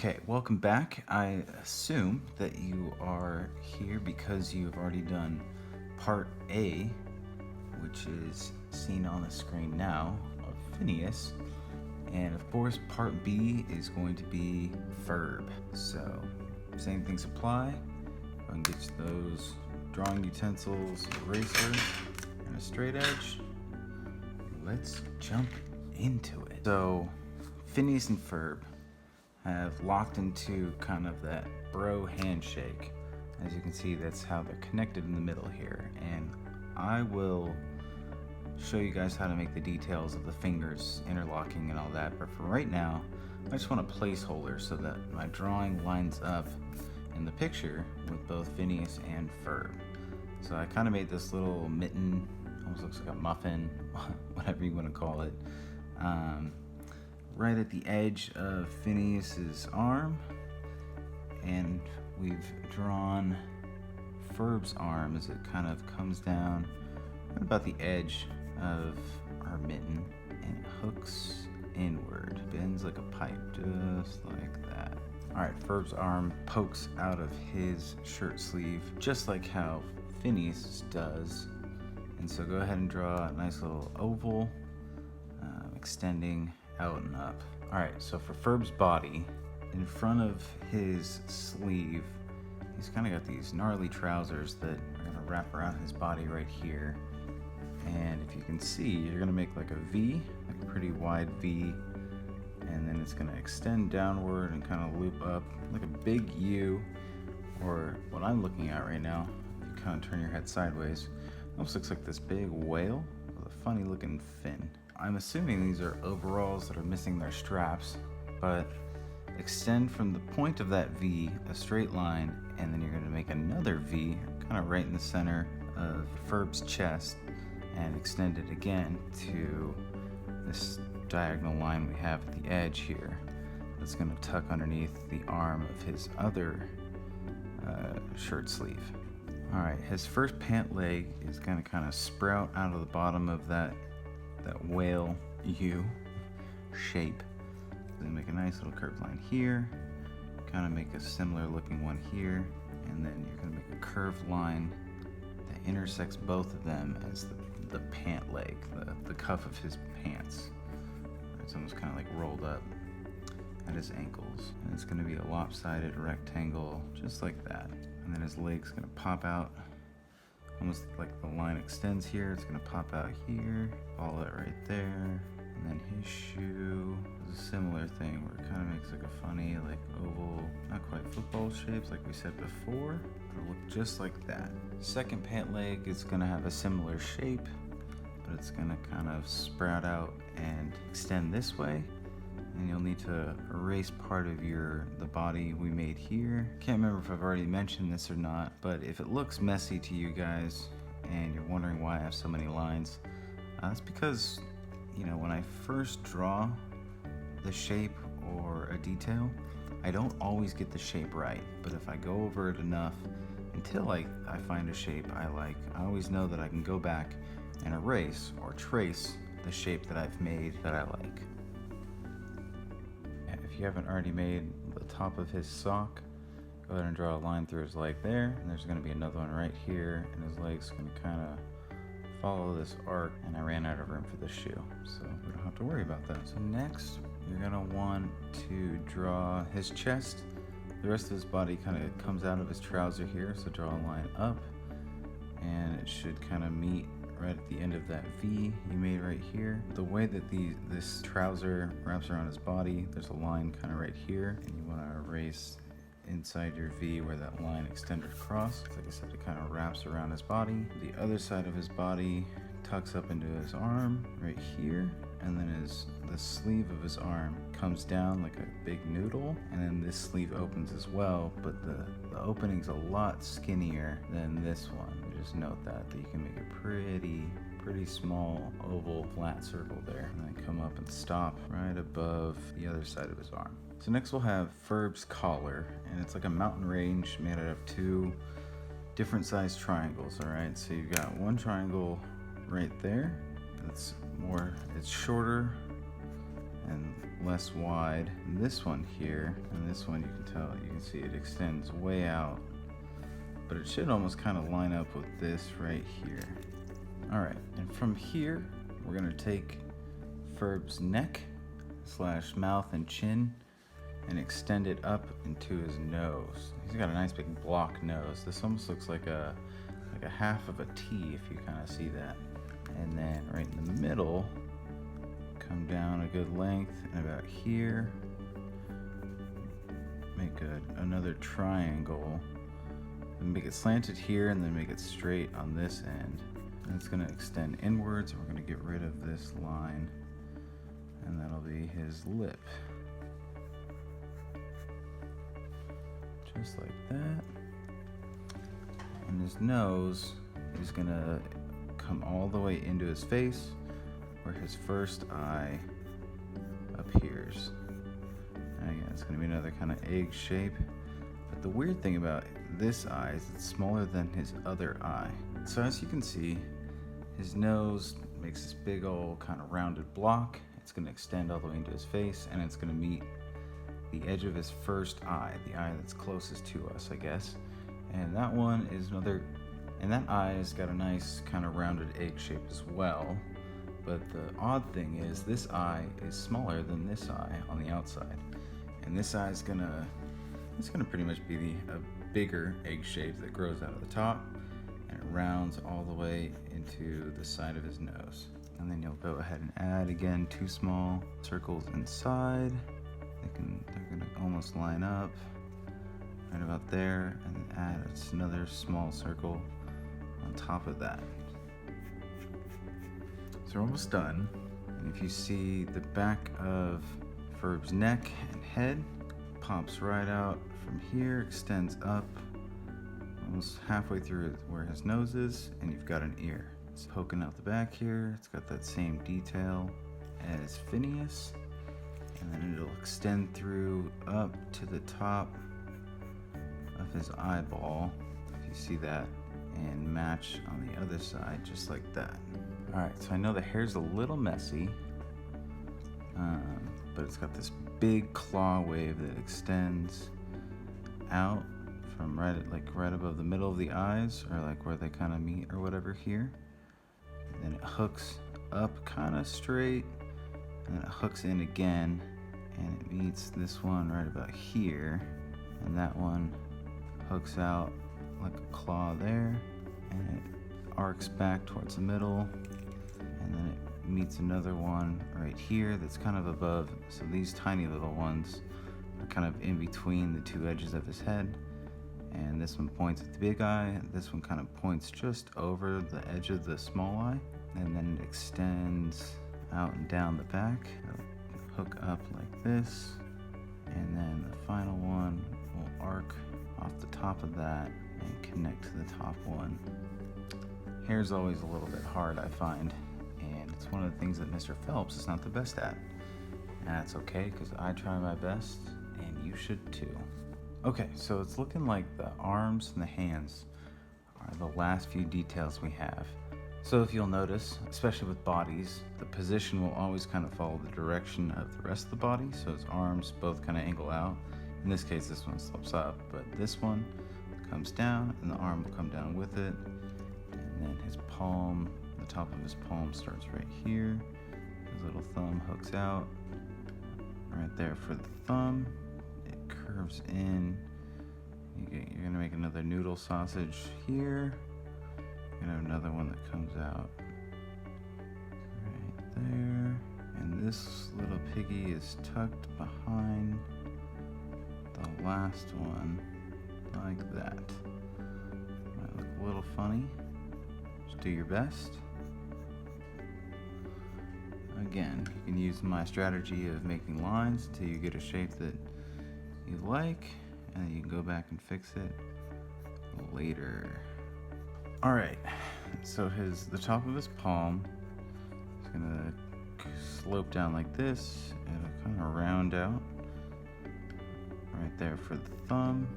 Okay, welcome back. I assume that you are here because you've already done part A, which is seen on the screen now, of Phineas. And of course, part B is going to be Verb. So, same things apply. Go and get those drawing utensils, eraser, and a straight edge. Let's jump into it. So, Phineas and Ferb have locked into kind of that bro handshake. As you can see, that's how they're connected in the middle here. And I will show you guys how to make the details of the fingers interlocking and all that. But for right now, I just want a placeholder so that my drawing lines up in the picture with both Phineas and Ferb. So I kind of made this little mitten, almost looks like a muffin, whatever you want to call it, right at the edge of Phineas's arm, and we've drawn Ferb's arm as it kind of comes down right about the edge of our mitten, and it hooks inward, bends like a pipe, just like that. Alright, Ferb's arm pokes out of his shirt sleeve, just like how Phineas does, and so go ahead and draw a nice little oval, extending out and up. Alright, so for Ferb's body, in front of his sleeve, he's kind of got these gnarly trousers that are going to wrap around his body right here. And if you can see, you're going to make like a V, like a pretty wide V, and then it's going to extend downward and kind of loop up like a big U, or what I'm looking at right now, if you kind of turn your head sideways, it almost looks like this big whale with a funny looking fin. I'm assuming these are overalls that are missing their straps, but extend from the point of that V a straight line, and then you're going to make another V kind of right in the center of Ferb's chest, and extend it again to this diagonal line we have at the edge here that's going to tuck underneath the arm of his other shirt sleeve. Alright, his first pant leg is going to kind of sprout out of the bottom of that whale U shape. Then make a nice little curved line here, kind of make a similar looking one here, and then you're going to make a curved line that intersects both of them as the pant leg, the cuff of his pants. It's almost kind of like rolled up at his ankles, and it's going to be a lopsided rectangle just like that. And then his leg's going to pop out almost like the line extends here. It's going to pop out here, follow it right there, and then his shoe is a similar thing where it kind of makes like a funny like oval, not quite football shapes like we said before. It'll look just like that. Second pant leg is going to have a similar shape, but it's going to kind of sprout out and extend this way. And you'll need to erase part of the body we made here. Can't remember if I've already mentioned this or not, but if it looks messy to you guys and you're wondering why I have so many lines, it's because, you know, when I first draw the shape or a detail, I don't always get the shape right, but if I go over it enough until I find a shape I like, I always know that I can go back and erase or trace the shape that I've made that I like. If you haven't already made the top of his sock, go ahead and draw a line through his leg there, and there's going to be another one right here, and his leg's going to kind of follow this arc, and I ran out of room for the shoe, so we don't have to worry about that. So next, you're going to want to draw his chest. The rest of his body kind of comes out of his trouser here, so draw a line up, and it should kind of meet right at the end of that V you made right here. The way that this trouser wraps around his body, there's a line kind of right here, and you want to erase inside your V where that line extended across. Like I said, it kind of wraps around his body. The other side of his body tucks up into his arm right here, and then the sleeve of his arm comes down like a big noodle, and then this sleeve opens as well, but the opening's a lot skinnier than this one. Just note that you can make a pretty small oval flat circle there, and then come up and stop right above the other side of his arm. So next we'll have Ferb's collar, and it's like a mountain range made out of two different sized triangles. All right, so you've got one triangle right there it's shorter and less wide. And this one here, and this one, you can see it extends way out, but it should almost kind of line up with this right here. All right, and from here, we're gonna take Ferb's neck / mouth and chin and extend it up into his nose. He's got a nice big block nose. This almost looks like a half of a T, if you kind of see that. And then right in the middle, come down a good length, and about here, make another triangle, and make it slanted here, and then make it straight on this end. And it's gonna extend inwards, and we're gonna get rid of this line, and that'll be his lip. Just like that. And his nose is gonna come all the way into his face, where his first eye appears. And again, it's gonna be another kind of egg shape. But the weird thing about this eye is it's smaller than his other eye. So as you can see, his nose makes this big old kind of rounded block. It's gonna extend all the way into his face, and it's gonna meet the edge of his first eye, the eye that's closest to us, I guess. And that one is and that eye has got a nice kind of rounded egg shape as well. But the odd thing is this eye is smaller than this eye on the outside. And this eye is it's gonna pretty much be a bigger egg shape that grows out of the top, and it rounds all the way into the side of his nose. And then you'll go ahead and add again 2 small circles inside. They're gonna almost line up right about there, and then add another small circle on top of that. So we're almost done. And if you see, the back of Ferb's neck and head pops right out from here, extends up almost halfway through where his nose is, and you've got an ear. It's poking out the back here. It's got that same detail as Phineas. And then it'll extend through up to the top of his eyeball, if you see that, and match on the other side, just like that. All right, so I know the hair's a little messy, but it's got this big claw wave that extends out from right above the middle of the eyes, or like where they kind of meet or whatever here. And then it hooks up kind of straight, and then it hooks in again, and it meets this one right about here, and that one hooks out like a claw there, and it arcs back towards the middle, and then it meets another one right here that's kind of above. So these tiny little ones are kind of in between the 2 edges of his head, and this one points at the big eye, this one kind of points just over the edge of the small eye, and then it extends out and down the back. It'll hook up like this, and then the final one will arc off the top of that and connect to the top one. Hair's always a little bit hard, I find, and it's one of the things that Mr. Phelps is not the best at. And that's okay, because I try my best, and you should too. Okay, so it's looking like the arms and the hands are the last few details we have. So if you'll notice, especially with bodies, the position will always kind of follow the direction of the rest of the body. So his arms both kind of angle out. In this case, this one slopes up, but this one comes down, and the arm will come down with it. And then his palm, the top of his palm starts right here. His little thumb hooks out right there for the thumb. It curves in. You're gonna make another noodle sausage here. You're gonna have another one that comes out right there. And this little piggy is tucked behind the last one, like that. Might look a little funny. Just do your best. Again, you can use my strategy of making lines until you get a shape that you like, and then you can go back and fix it later. All right, so the top of his palm is gonna slope down like this. It'll kind of round out right there for the thumb.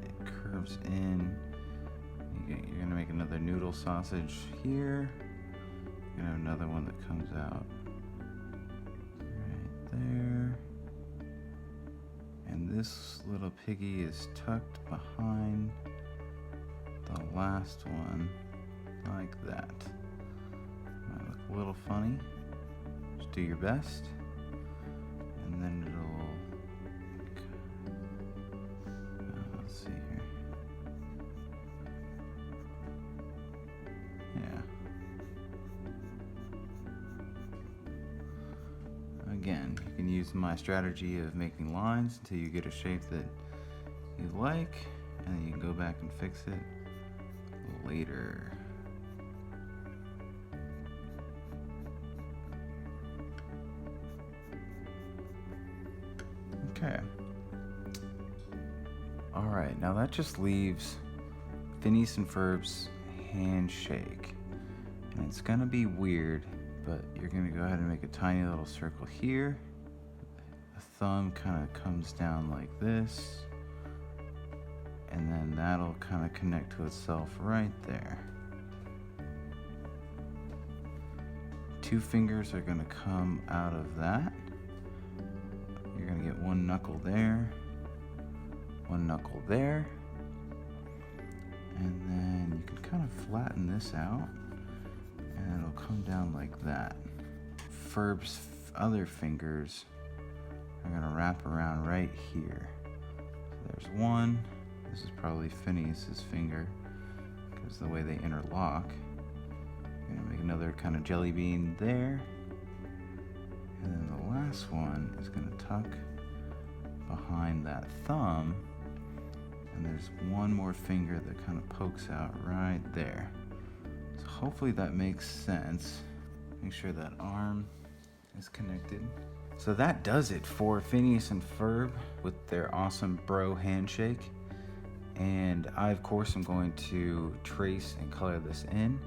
It curves in. You're gonna make another noodle sausage here. You're gonna have another one that comes out right there. And this little piggy is tucked behind the last one, like that. Might look a little funny. Just do your best. And then it'll, let's see here. Yeah. Again, you can use my strategy of making lines until you get a shape that you like, and then you can go back and fix it later. Okay. Alright, now that just leaves Phineas and Ferb's handshake. And it's gonna be weird, but you're gonna go ahead and make a tiny little circle here. The thumb kind of comes down like this. And then that'll kind of connect to itself right there. Two fingers are gonna come out of that. You're gonna get one knuckle there, one knuckle there, and then you can kind of flatten this out, and it'll come down like that. Ferb's other fingers are gonna wrap around right here. So there's one. This is probably Phineas's finger, because the way they interlock. You're gonna make another kind of jelly bean there. And then the last one is gonna tuck behind that thumb. And there's one more finger that kind of pokes out right there. So hopefully that makes sense. Make sure that arm is connected. So that does it for Phineas and Ferb with their awesome bro handshake. And I, of course, am going to trace and color this in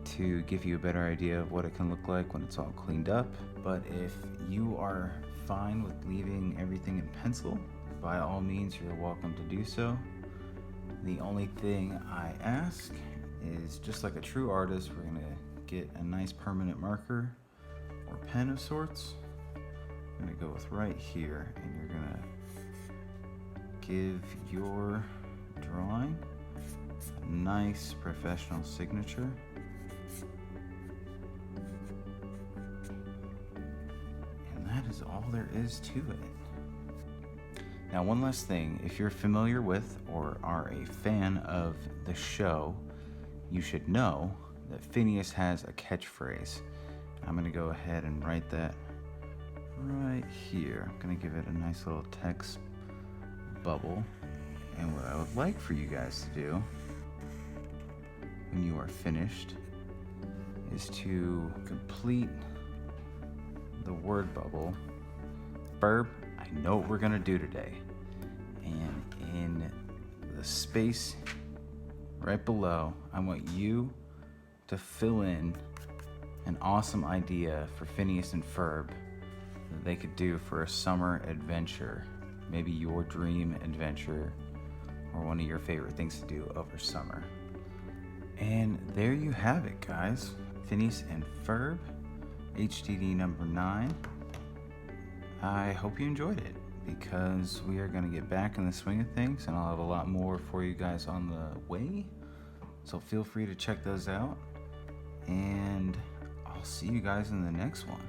to give you a better idea of what it can look like when it's all cleaned up. But if you are fine with leaving everything in pencil, by all means, you're welcome to do so. The only thing I ask is, just like a true artist, we're gonna get a nice permanent marker or pen of sorts. I'm gonna go with right here, and you're gonna give your drawing a nice professional signature. And that is all there is to it. Now, one last thing, if you're familiar with or are a fan of the show, you should know that Phineas has a catchphrase. I'm gonna go ahead and write that right here. I'm gonna give it a nice little text bubble. And what I would like for you guys to do when you are finished is to complete the word bubble. Ferb, I know what we're gonna do today. And in the space right below, I want you to fill in an awesome idea for Phineas and Ferb that they could do for a summer adventure. Maybe your dream adventure, or one of your favorite things to do over summer. And there you have it, guys. Phineas and Ferb, HTD number 9. I hope you enjoyed it, because we are gonna get back in the swing of things, and I'll have a lot more for you guys on the way. So feel free to check those out, and I'll see you guys in the next one.